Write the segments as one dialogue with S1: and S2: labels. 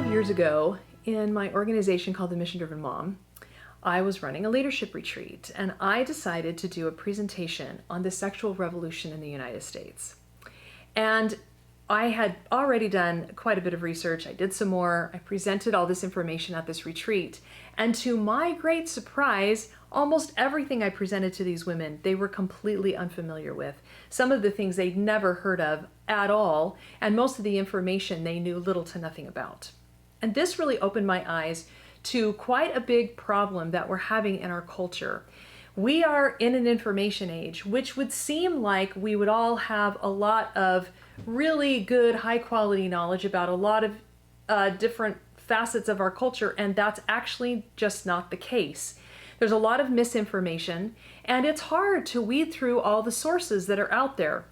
S1: years ago, in my organization called The Mission Driven Mom, I was running a leadership retreat, and I decided to do a presentation on the sexual revolution in the United States. And I had already done quite a bit of research. I did some more. I presented all this information at this retreat. And to my great surprise, almost everything I presented to these women, they were completely unfamiliar with. Some of the things they'd never heard of at all, and most of the information they knew little to nothing about. And this really opened my eyes to quite a big problem that we're having in our culture. We are in an information age, which would seem like we would all have a lot of really good, high quality knowledge about a lot of different facets of our culture, and that's actually just not the case. There's a lot of misinformation, and it's hard to weed through all the sources that are out there.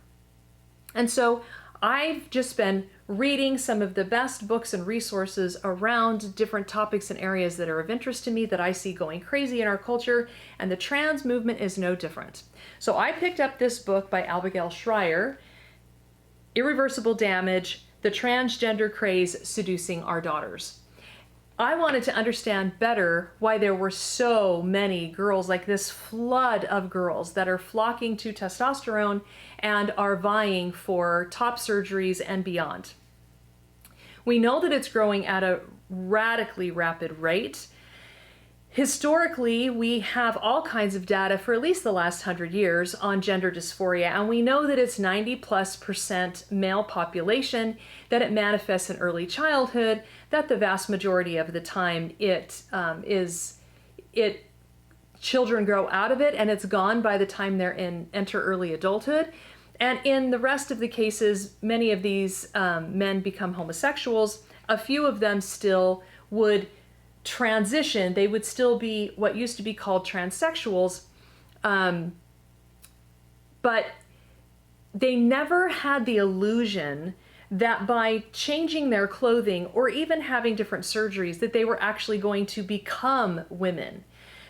S1: And so I've just been reading some of the best books and resources around different topics and areas that are of interest to me that I see going crazy in our culture, and the trans movement is no different. So I picked up this book by Abigail Shrier, Irreversible Damage, The Transgender Craze Seducing Our Daughters. I wanted to understand better why there were so many girls, like this flood of girls that are flocking to testosterone and are vying for top surgeries and beyond. We know that it's growing at a radically rapid rate. Historically, we have all kinds of data for at least the last 100 years on gender dysphoria, and we know that it's 90+% male population, that it manifests in early childhood, that the vast majority of the time children grow out of it and it's gone by the time enter early adulthood. And in the rest of the cases, many of these men become homosexuals. A few of them still would transition. They would still be what used to be called transsexuals, but they never had the illusion that by changing their clothing or even having different surgeries that they were actually going to become women.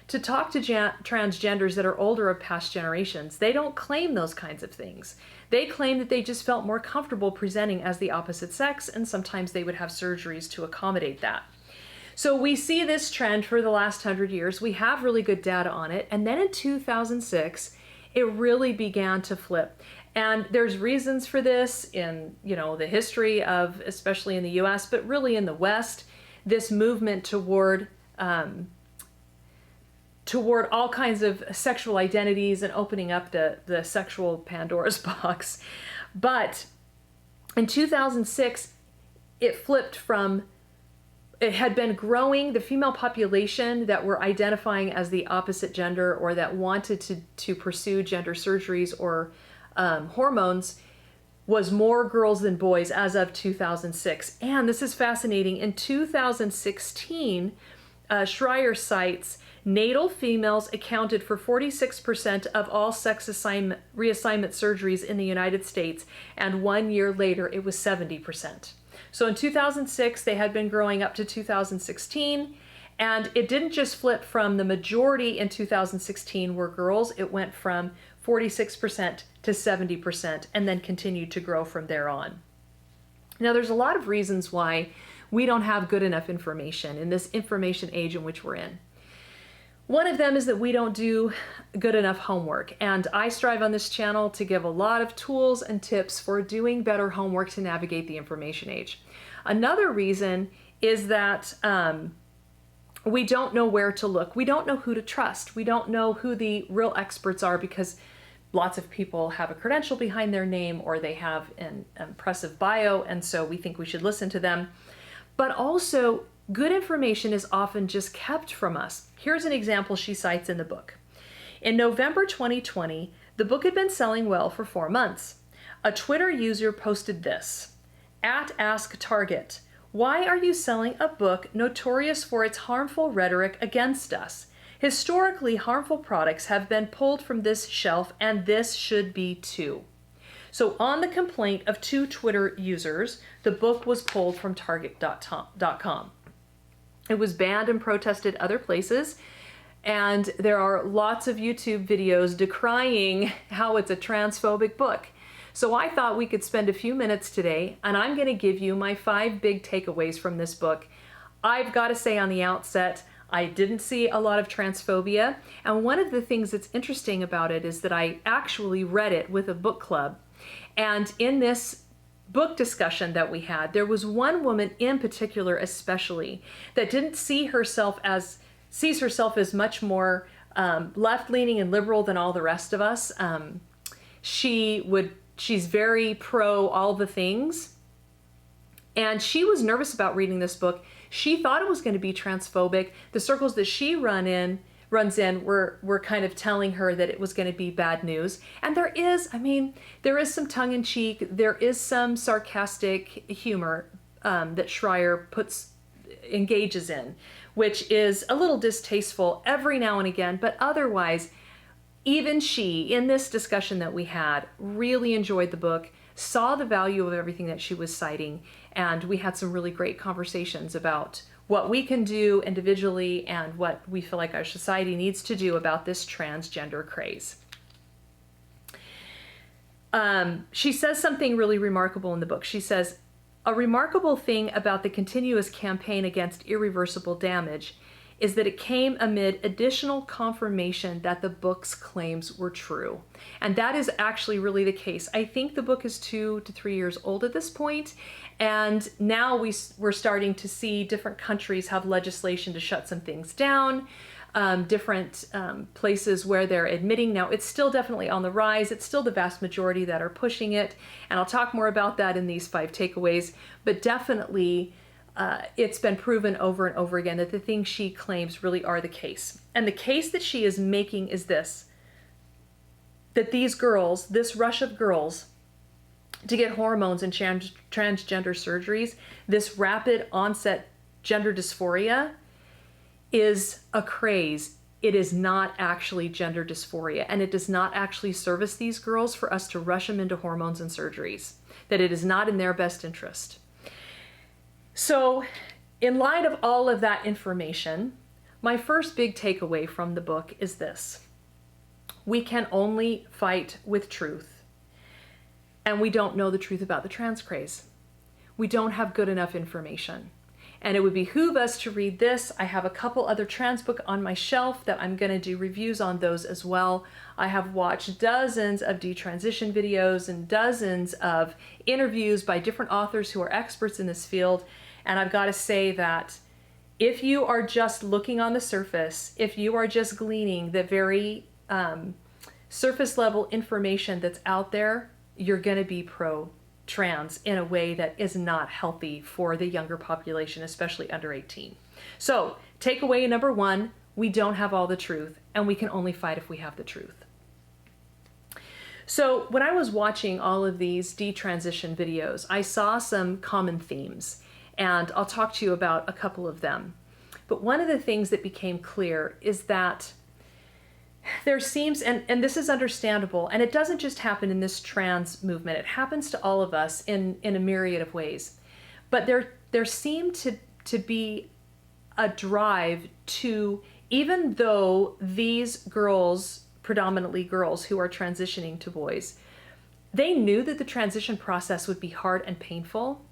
S1: To talk to transgenders that are older of past generations, they don't claim those kinds of things. They claim that they just felt more comfortable presenting as the opposite sex, and sometimes they would have surgeries to accommodate that. So we see this trend for the last 100 years. We have really good data on it. And then in 2006, it really began to flip. And there's reasons for this in, the history of, especially in the US, but really in the West, this movement toward all kinds of sexual identities and opening up the sexual Pandora's box. But in 2006, it flipped from, it had been growing, the female population that were identifying as the opposite gender or that wanted to pursue gender surgeries or hormones was more girls than boys as of 2006. And this is fascinating. In 2016, Shrier cites natal females accounted for 46% of all sex reassignment surgeries in the United States, and 1 year later it was 70%. So in 2006, they had been growing up to 2016, and it didn't just flip from the majority in 2016 were girls, it went from 46% to 70% and then continued to grow from there on. Now there's a lot of reasons why we don't have good enough information in this information age in which we're in. One of them is that we don't do good enough homework, and I strive on this channel to give a lot of tools and tips for doing better homework to navigate the information age. Another reason is that we don't know where to look. We don't know who to trust. We don't know who the real experts are because lots of people have a credential behind their name or they have an impressive bio, and so we think we should listen to them. But also, good information is often just kept from us. Here's an example she cites in the book. In November 2020, the book had been selling well for 4 months. A Twitter user posted this, @AskTarget, "Why are you selling a book notorious for its harmful rhetoric against us? Historically, harmful products have been pulled from this shelf, and this should be too." So on the complaint of 2 Twitter users, the book was pulled from target.com. It was banned and protested other places, and there are lots of YouTube videos decrying how it's a transphobic book. So I thought we could spend a few minutes today, and I'm going to give you my 5 big takeaways from this book I've got to say on the outset, I didn't see a lot of transphobia. And one of the things that's interesting about it is that I actually read it with a book club. And in this book discussion that we had, there was one woman in particular especially that didn't sees herself as much more left-leaning and liberal than all the rest of us. She's very pro all the things. And she was nervous about reading this book. She thought it was going to be transphobic. The circles that she runs in were kind of telling her that it was going to be bad news. And there is some tongue-in-cheek, there is some sarcastic humor that Schreier engages in, which is a little distasteful every now and again, but otherwise, even she, in this discussion that we had, really enjoyed the book, saw the value of everything that she was citing, and we had some really great conversations about what we can do individually and what we feel like our society needs to do about this transgender craze. She says something really remarkable in the book. She says, "A remarkable thing about the continuous campaign against irreversible damage is that it came amid additional confirmation that the book's claims were true." And that is actually really the case. I think the book is 2 to 3 years old at this point, and now we're starting to see different countries have legislation to shut some things down, different places where they're admitting. Now, it's still definitely on the rise. It's still the vast majority that are pushing it, and I'll talk more about that in these 5 takeaways, but definitely it's been proven over and over again that the things she claims really are the case. And the case that she is making is this: that these girls, this rush of girls to get hormones and transgender surgeries, this rapid onset gender dysphoria, is a craze. It is not actually gender dysphoria, and it does not actually service these girls for us to rush them into hormones and surgeries, that it is not in their best interest. So, in light of all of that information, my first big takeaway from the book is this: we can only fight with truth, and we don't know the truth about the trans craze. We don't have good enough information, and it would behoove us to read this. I have a couple other trans books on my shelf that I'm going to do reviews on those as well. I have watched dozens of detransition videos and dozens of interviews by different authors who are experts in this field. And I've got to say that if you are just looking on the surface, if you are just gleaning the very surface level information that's out there, you're going to be pro-trans in a way that is not healthy for the younger population, especially under 18. So takeaway number 1, we don't have all the truth, and we can only fight if we have the truth. So when I was watching all of these detransition videos, I saw some common themes, and I'll talk to you about a couple of them. But one of the things that became clear is that there seems, and this is understandable, and it doesn't just happen in this trans movement, it happens to all of us in a myriad of ways. But there seemed to be a drive to, even though these girls, predominantly girls who are transitioning to boys, they knew that the transition process would be hard and painful.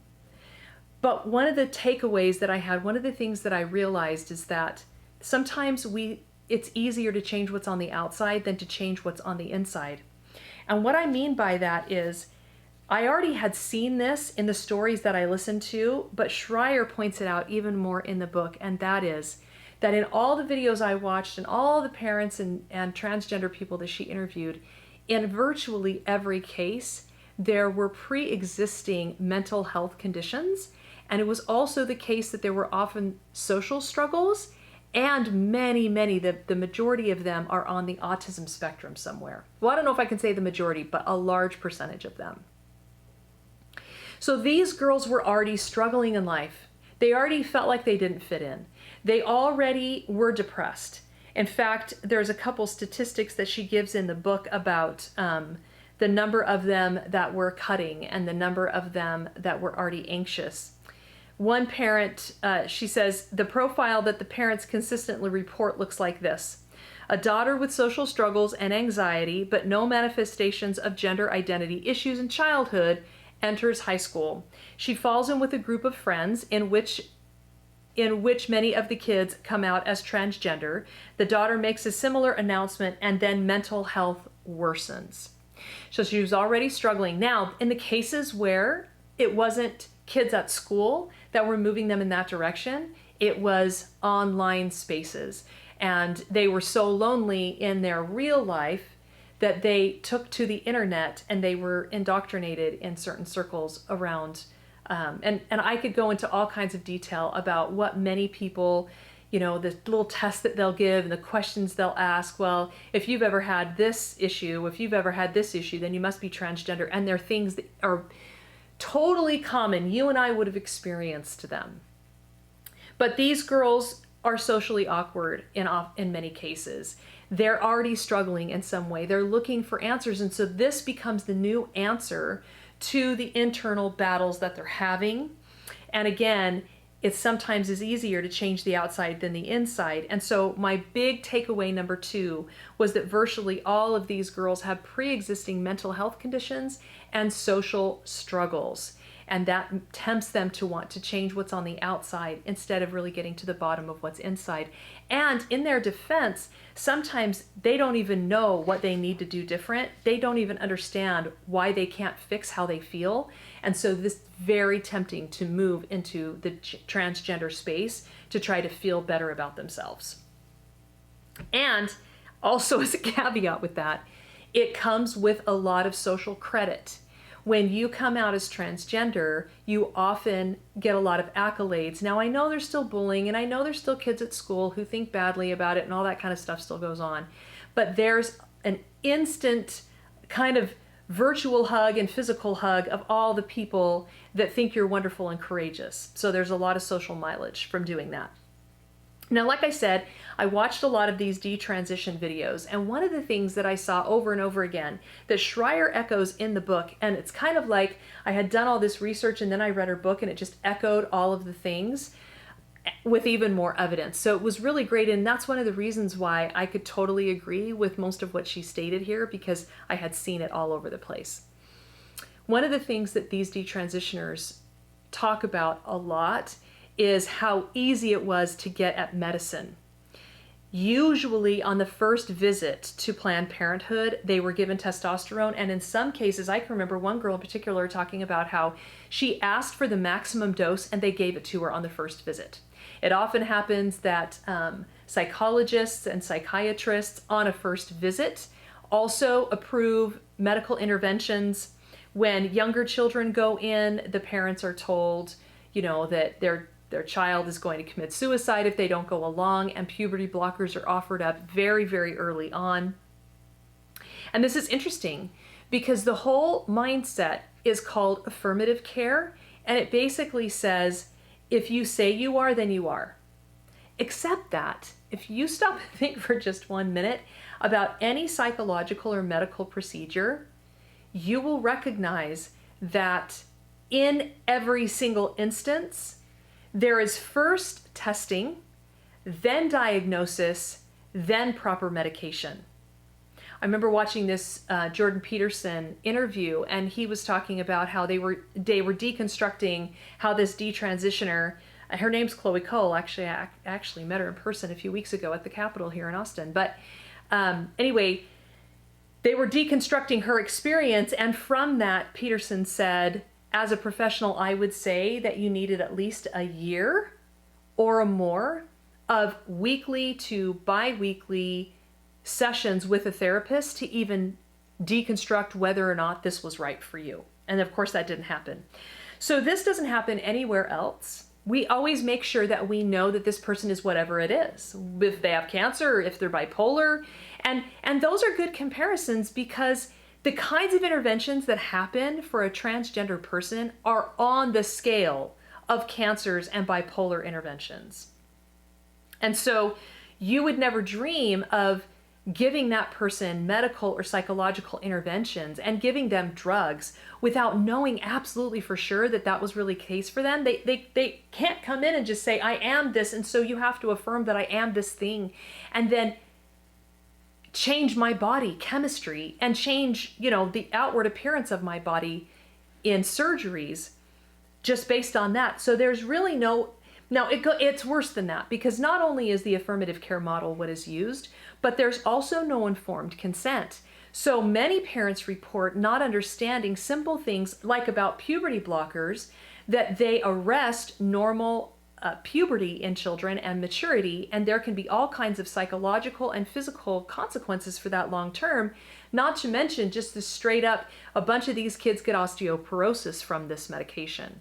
S1: But one of the takeaways that I had, one of the things that I realized is that sometimes it's easier to change what's on the outside than to change what's on the inside. And what I mean by that is, I already had seen this in the stories that I listened to, but Schreier points it out even more in the book, and that is that in all the videos I watched and all the parents and transgender people that she interviewed, in virtually every case, there were pre-existing mental health conditions. And it was also the case that there were often social struggles, and many, the majority of them are on the autism spectrum somewhere. Well, I don't know if I can say the majority, but a large percentage of them. So these girls were already struggling in life. They already felt like they didn't fit in. They already were depressed. In fact, there's a couple statistics that she gives in the book about the number of them that were cutting and the number of them that were already anxious. One parent, she says, the profile that the parents consistently report looks like this: a daughter with social struggles and anxiety, but no manifestations of gender identity issues in childhood, enters high school. She falls in with a group of friends in which in which many of the kids come out as transgender. The daughter makes a similar announcement, and then mental health worsens. So she was already struggling. Now, in the cases where it wasn't kids at school that were moving them in that direction, it was online spaces. And they were so lonely in their real life that they took to the internet, and they were indoctrinated in certain circles around. And I could go into all kinds of detail about what many people, the little tests that they'll give and the questions they'll ask. Well, if you've ever had this issue, then you must be transgender. And they're things that are totally common. You and I would have experienced them. But these girls are socially awkward in many cases. They're already struggling in some way. They're looking for answers. And so this becomes the new answer to the internal battles that they're having. And again, it sometimes is easier to change the outside than the inside. And so my big takeaway number 2 was that virtually all of these girls have pre-existing mental health conditions and social struggles. And that tempts them to want to change what's on the outside instead of really getting to the bottom of what's inside. And in their defense, sometimes they don't even know what they need to do different. They don't even understand why they can't fix how they feel. And so this is very tempting to move into the transgender space to try to feel better about themselves. And also, as a caveat with that, it comes with a lot of social credit. When you come out as transgender, you often get a lot of accolades. Now, I know there's still bullying, and I know there's still kids at school who think badly about it, and all that kind of stuff still goes on. But there's an instant kind of virtual hug and physical hug of all the people that think you're wonderful and courageous. So there's a lot of social mileage from doing that. Now, like I said, I watched a lot of these detransition videos, and one of the things that I saw over and over again that Schreier echoes in the book, and it's kind of like I had done all this research and then I read her book and it just echoed all of the things with even more evidence. So it was really great, and that's one of the reasons why I could totally agree with most of what she stated here, because I had seen it all over the place. One of the things that these detransitioners talk about a lot is how easy it was to get at medicine. Usually on the first visit to Planned Parenthood, they were given testosterone, and in some cases, I can remember one girl in particular talking about how she asked for the maximum dose and they gave it to her on the first visit. It often happens that psychologists and psychiatrists on a first visit also approve medical interventions. When younger children go in, the parents are told, that their child is going to commit suicide if they don't go along, and puberty blockers are offered up very, very early on. And this is interesting because the whole mindset is called affirmative care, and it basically says, if you say you are, then you are. Except that if you stop and think for just 1 minute about any psychological or medical procedure, you will recognize that in every single instance, there is first testing, then diagnosis, then proper medication. I remember watching this Jordan Peterson interview, and he was talking about how they were deconstructing how this detransitioner, her name's Chloe Cole, actually I actually met her in person a few weeks ago at the Capitol here in Austin, but anyway, they were deconstructing her experience, and from that, Peterson said, as a professional, I would say that you needed at least a year or more of weekly to bi-weekly sessions with a therapist to even deconstruct whether or not this was right for you. And of course, that didn't happen. So this doesn't happen anywhere else. We always make sure that we know that this person is whatever it is, if they have cancer or if they're bipolar. And those are good comparisons, because the kinds of interventions that happen for a transgender person are on the scale of cancers and bipolar interventions. And so you would never dream of giving that person medical or psychological interventions and giving them drugs without knowing absolutely for sure that that was really the case for them. They can't come in and just say, I am this, and so you have to affirm that I am this thing, and then change my body chemistry and change, the outward appearance of my body in surgeries just based on that. So there's really no Now, it's worse than that, because not only is the affirmative care model what is used, but there's also no informed consent. So many parents report not understanding simple things like about puberty blockers, that they arrest normal puberty in children and maturity, and there can be all kinds of psychological and physical consequences for that long term, not to mention just the straight up, a bunch of these kids get osteoporosis from this medication.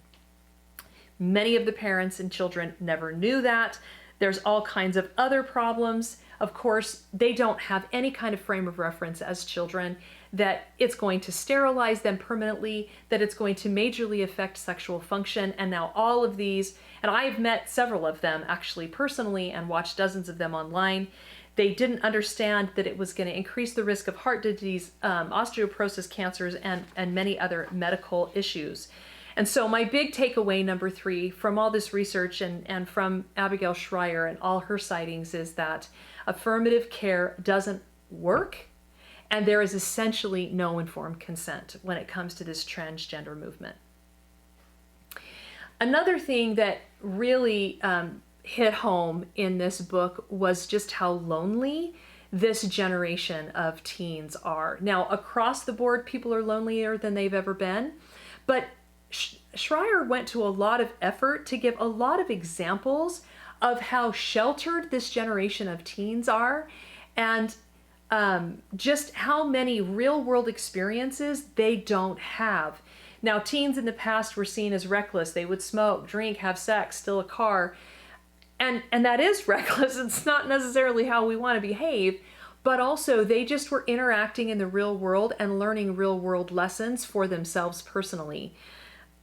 S1: Many of the parents and children never knew that. There's all kinds of other problems. Of course, they don't have any kind of frame of reference as children, that it's going to sterilize them permanently, that it's going to majorly affect sexual function. And now all of these, and I've met several of them actually personally and watched dozens of them online. They didn't understand that it was going to increase the risk of heart disease, osteoporosis, cancers, and many other medical issues. And so my big takeaway, number 3, from all this research and from Abigail Schreier and all her sightings, is that affirmative care doesn't work, and there is essentially no informed consent when it comes to this transgender movement. Another thing that really hit home in this book was just how lonely this generation of teens are. Now, across the board, people are lonelier than they've ever been, but Schreier went to a lot of effort to give a lot of examples of how sheltered this generation of teens are, and just how many real-world experiences they don't have. Now, teens in the past were seen as reckless. They would smoke, drink, have sex, steal a car, and that is reckless. It's not necessarily how we want to behave, but also they just were interacting in the real world and learning real-world lessons for themselves personally.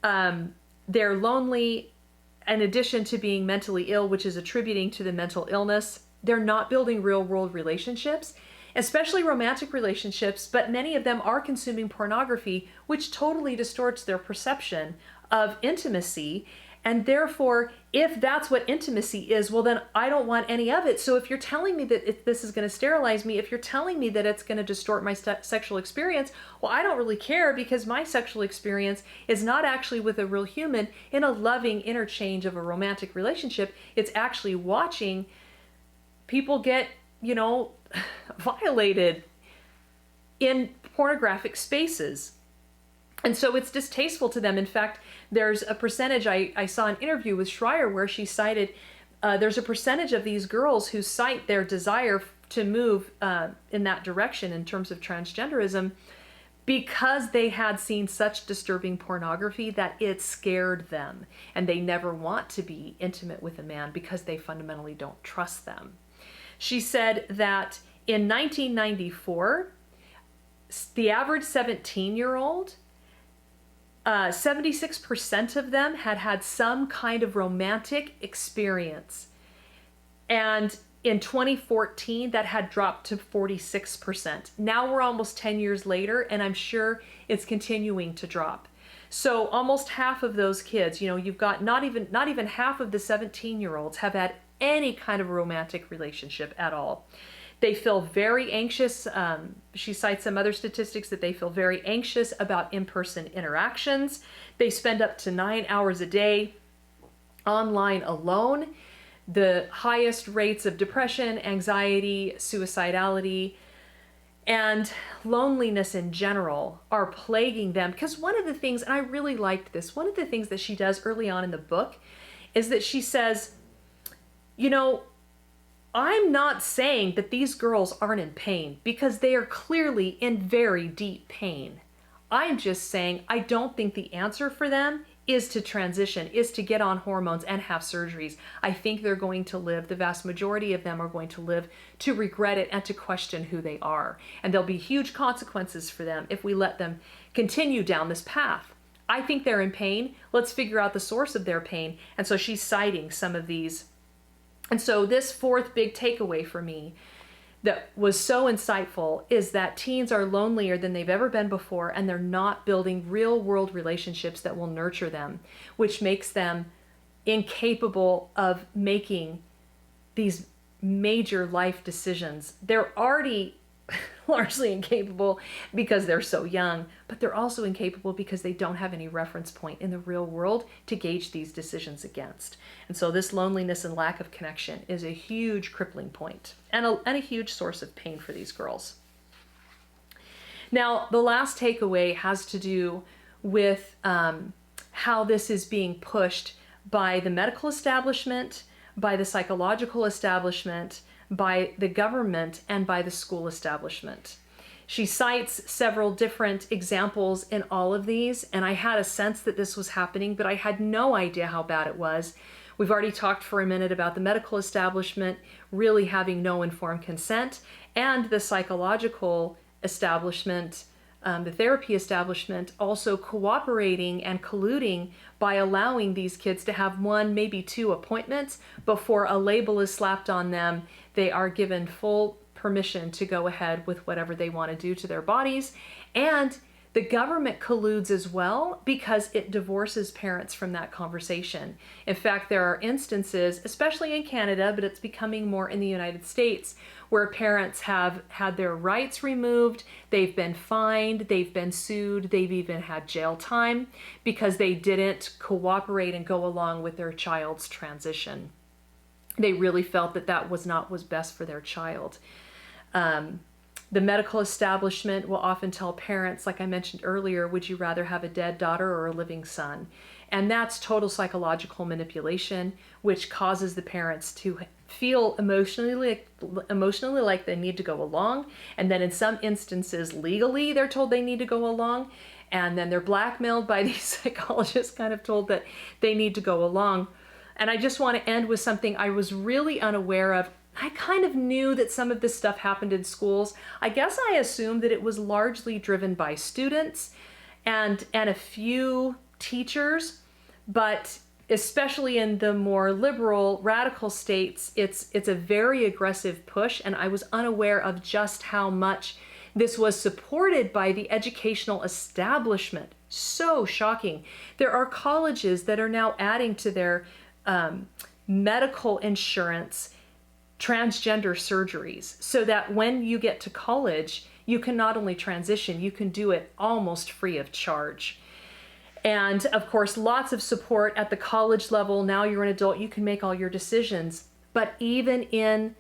S1: They're lonely, in addition to being mentally ill, which is attributing to the mental illness. They're not building real-world relationships, especially romantic relationships, but many of them are consuming pornography, which totally distorts their perception of intimacy. And therefore, if that's what intimacy is, well, then I don't want any of it. So if you're telling me that this is going to sterilize me, if you're telling me that it's going to distort my sexual experience, well, I don't really care, because my sexual experience is not actually with a real human in a loving interchange of a romantic relationship. It's actually watching people get, violated in pornographic spaces. And so it's distasteful to them. In fact, there's a percentage, I saw an interview with Schreier where she cited, there's a percentage of these girls who cite their desire to move in that direction in terms of transgenderism, because they had seen such disturbing pornography that it scared them. And they never want to be intimate with a man because they fundamentally don't trust them. She said that in 1994, the average 17-year-old, 76% of them had had some kind of romantic experience. And in 2014, that had dropped to 46%. Now we're almost 10 years later, and I'm sure it's continuing to drop. So almost half of those kids, you've got not even half of the 17-year-olds have had any kind of romantic relationship at all. They feel very anxious. She cites some other statistics that they feel very anxious about in-person interactions. They spend up to 9 hours a day online alone. The highest rates of depression, anxiety, suicidality, and loneliness in general are plaguing them. Because one of the things, and I really liked this, one of the things that she does early on in the book is that she says, I'm not saying that these girls aren't in pain, because they are clearly in very deep pain. I'm just saying I don't think the answer for them is to transition, is to get on hormones and have surgeries. I think they're going to live, the vast majority of them are going to live to regret it and to question who they are. And there'll be huge consequences for them if we let them continue down this path. I think they're in pain. Let's figure out the source of their pain. And so she's citing some of these. And so this fourth big takeaway for me that was so insightful is that teens are lonelier than they've ever been before, and they're not building real world relationships that will nurture them, which makes them incapable of making these major life decisions. They're already largely incapable because they're so young, but they're also incapable because they don't have any reference point in the real world to gauge these decisions against. And so this loneliness and lack of connection is a huge crippling point and a huge source of pain for these girls. Now, the last takeaway has to do with how this is being pushed by the medical establishment, by the psychological establishment, by the government, and by the school establishment. She cites several different examples in all of these, and I had a sense that this was happening, but I had no idea how bad it was. We've already talked for a minute about the medical establishment really having no informed consent, and the psychological establishment, the therapy establishment, also cooperating and colluding by allowing these kids to have one, maybe two appointments before a label is slapped on them. They are given full permission to go ahead with whatever they want to do to their bodies. And the government colludes as well because it divorces parents from that conversation. In fact, there are instances, especially in Canada, but it's becoming more in the United States, where parents have had their rights removed, they've been fined, they've been sued, they've even had jail time because they didn't cooperate and go along with their child's transition. They really felt that that was not what's best for their child. The medical establishment will often tell parents, like I mentioned earlier, would you rather have a dead daughter or a living son? And that's total psychological manipulation, which causes the parents to feel emotionally like they need to go along. And then in some instances, legally, they're told they need to go along. And then they're blackmailed by these psychologists, kind of told that they need to go along. And I just want to end with something I was really unaware of. I kind of knew that some of this stuff happened in schools. I guess I assumed that it was largely driven by students and a few teachers, but especially in the more liberal, radical states, it's a very aggressive push, and I was unaware of just how much this was supported by the educational establishment. So shocking. There are colleges that are now adding to their medical insurance transgender surgeries so that when you get to college, you can not only transition, you can do it almost free of charge. And of course, lots of support at the college level. Now you're an adult, you can make all your decisions. But even in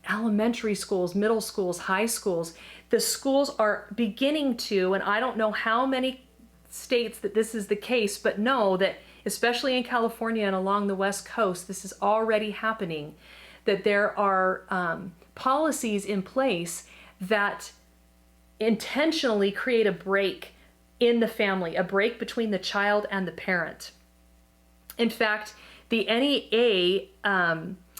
S1: elementary schools, middle schools, high schools, the schools are beginning to, and I don't know how many states that this is the case, but know that especially in California and along the West Coast, this is already happening, that there are policies in place that intentionally create a break in the family, a break between the child and the parent. In fact, the NEA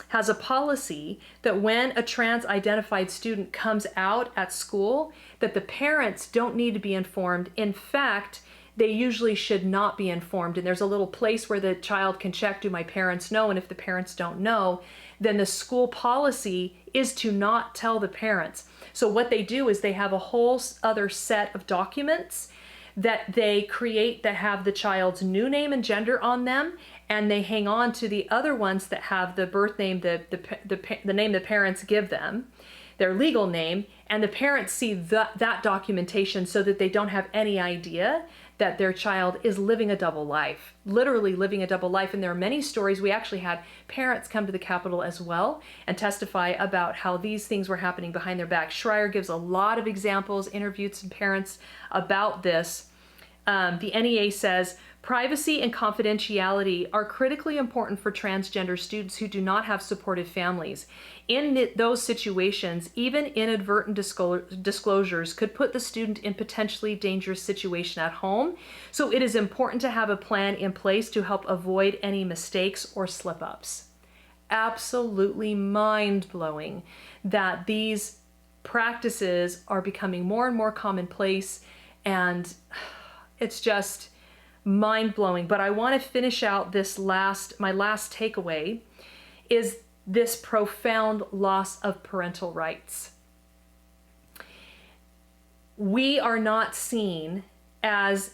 S1: has a policy that when a trans-identified student comes out at school, that the parents don't need to be informed. In fact, they usually should not be informed. And there's a little place where the child can check, do my parents know? And if the parents don't know, then the school policy is to not tell the parents. So what they do is they have a whole other set of documents that they create that have the child's new name and gender on them, and they hang on to the other ones that have the birth name, the name the parents give them, their legal name, and the parents see that documentation so that they don't have any idea that their child is living a double life, literally living a double life. And there are many stories. We actually had parents come to the Capitol as well and testify about how these things were happening behind their back. Schreier gives a lot of examples, interviewed some parents about this. The NEA says, privacy and confidentiality are critically important for transgender students who do not have supportive families. In those situations, even inadvertent disclosures could put the student in potentially dangerous situation at home. So it is important to have a plan in place to help avoid any mistakes or slip-ups. Absolutely mind-blowing that these practices are becoming more and more commonplace, and it's just mind-blowing. But I want to finish out my last takeaway is this profound loss of parental rights. We are not seen as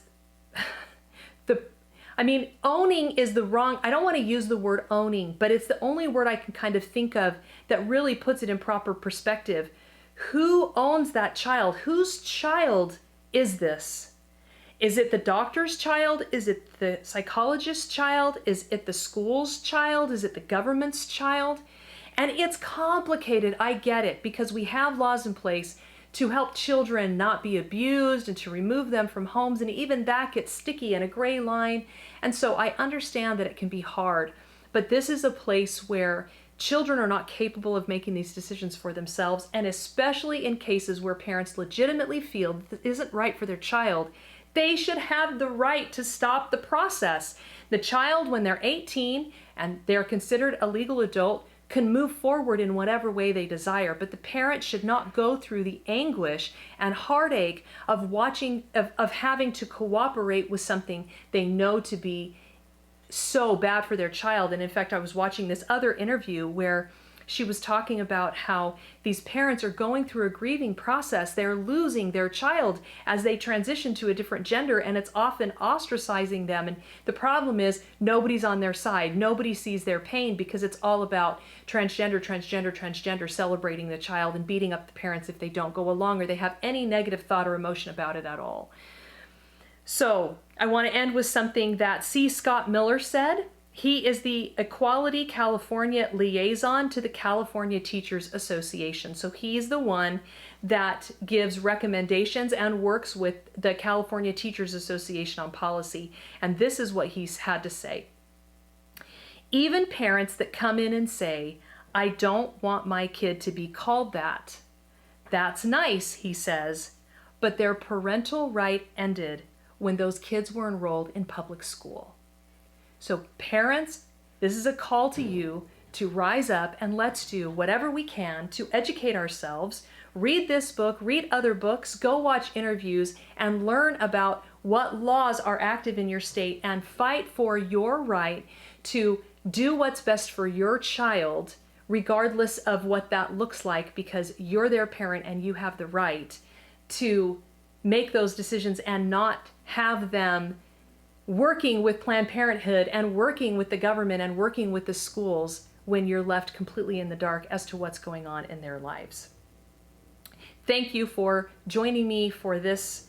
S1: owning is the wrong, I don't want to use the word owning, but it's the only word I can kind of think of that really puts it in proper perspective. Who owns that child? Whose child is this? Is it the doctor's child? Is it the psychologist's child? Is it the school's child? Is it the government's child? And it's complicated, I get it, because we have laws in place to help children not be abused and to remove them from homes, and even that gets sticky and a gray line. And so I understand that it can be hard, but this is a place where children are not capable of making these decisions for themselves, and especially in cases where parents legitimately feel that this isn't right for their child, they should have the right to stop the process. The child, when they're 18 and they're considered a legal adult, can move forward in whatever way they desire, but the parent should not go through the anguish and heartache of having to cooperate with something they know to be so bad for their child. And in fact, I was watching this other interview where she was talking about how these parents are going through a grieving process. They're losing their child as they transition to a different gender, and it's often ostracizing them. And the problem is nobody's on their side. Nobody sees their pain because it's all about transgender, celebrating the child and beating up the parents if they don't go along or they have any negative thought or emotion about it at all. So I want to end with something that C. Scott Miller said. He is the Equality California liaison to the California Teachers Association. So he's the one that gives recommendations and works with the California Teachers Association on policy. And this is what he's had to say. Even parents that come in and say, "I don't want my kid to be called that," that's nice, he says, but their parental right ended when those kids were enrolled in public school. So parents, this is a call to you to rise up and let's do whatever we can to educate ourselves, read this book, read other books, go watch interviews, and learn about what laws are active in your state and fight for your right to do what's best for your child, regardless of what that looks like, because you're their parent and you have the right to make those decisions and not have them working with Planned Parenthood and working with the government and working with the schools when you're left completely in the dark as to what's going on in their lives. Thank you for joining me for this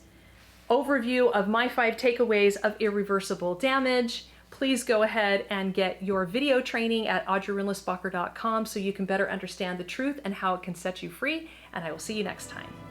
S1: overview of my 5 takeaways of irreversible damage. Please go ahead and get your video training at audreyrindlisbacher.com so you can better understand the truth and how it can set you free, and I will see you next time.